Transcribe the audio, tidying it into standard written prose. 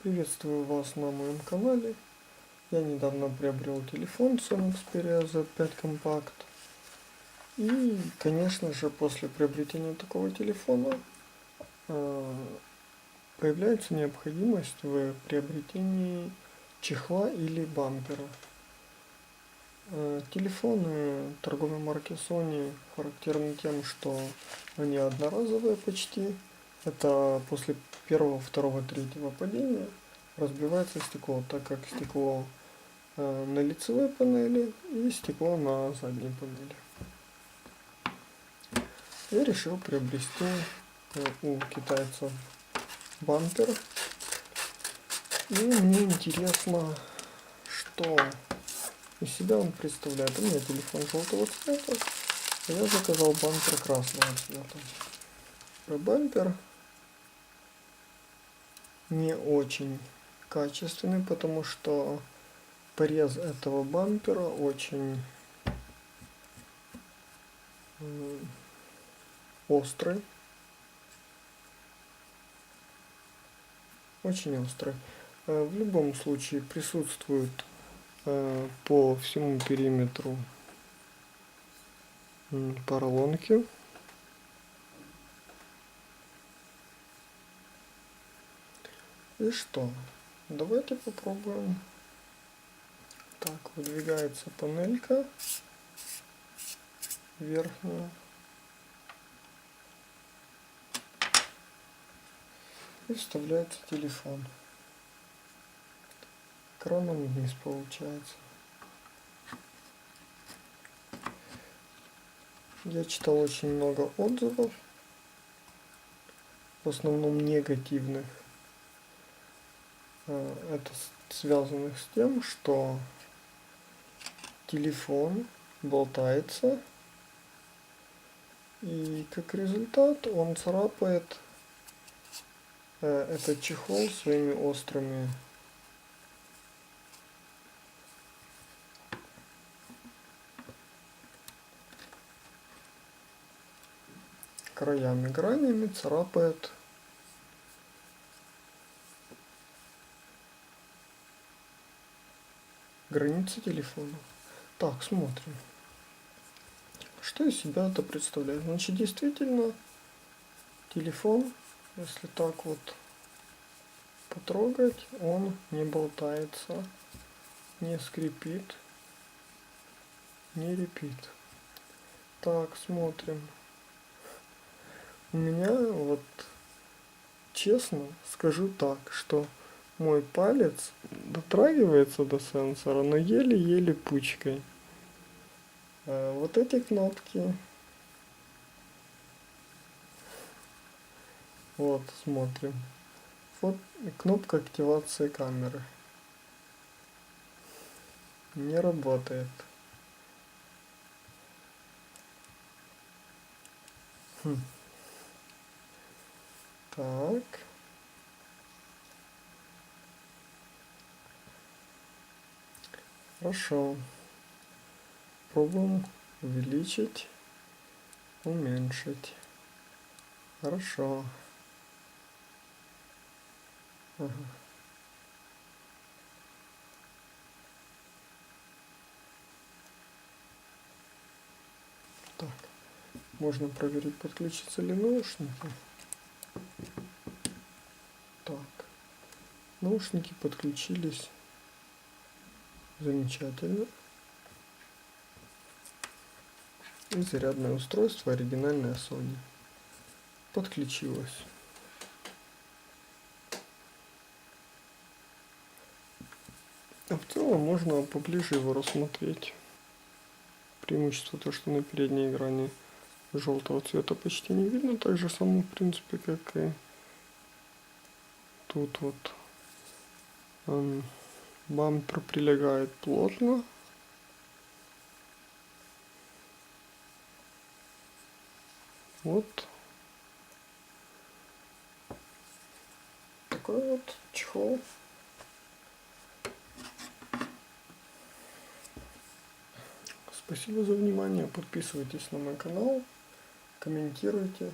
Приветствую вас на моем канале. Я недавно приобрел телефон Sony Xperia Z5 Compact. И, конечно же, после приобретения такого телефона появляется необходимость в приобретении чехла или бампера. Телефоны торговой марки Sony характерны тем, что они одноразовые почти. Это после первого, второго, третьего падения разбивается стекло, так как стекло на лицевой панели и стекло на задней панели. Я решил приобрести у китайцев бампер. И мне интересно, что из себя он представляет. У меня телефон желтого цвета, а я заказал бампер красного цвета. Бампер не очень качественный, потому что порез этого бампера очень острый. Очень острый. В любом случае присутствует по всему периметру поролонки. И что? Давайте попробуем. Так, выдвигается панелька верхняя. И вставляется телефон. Экраном вниз получается. Я читал очень много отзывов, в основном негативных. Это связано с тем, что телефон болтается, и как результат он царапает этот чехол своими острыми краями, гранями, царапает границы телефона. Так, смотрим. Что из себя это представляет? Значит, действительно, телефон, если так вот потрогать, он не болтается, не скрипит, не репит. Так, смотрим. У меня вот, честно скажу так, что мой палец дотрагивается до сенсора, но еле-еле пучкой. Вот эти кнопки. Вот, смотрим. Вот кнопка активации камеры. Не работает. Так. Хорошо. Пробуем увеличить, уменьшить. Хорошо. Ага. Так. Можно проверить, подключится ли наушники. Так. Наушники подключились. Замечательно. И зарядное устройство оригинальное Sony подключилось. А в целом можно поближе его рассмотреть. Преимущество то, что на передней экране желтого цвета почти не видно, так же само в принципе, как и тут вот. Бампер прилегает плотно. Вот такой вот чехол. Спасибо за внимание. Подписывайтесь на мой канал, комментируйте.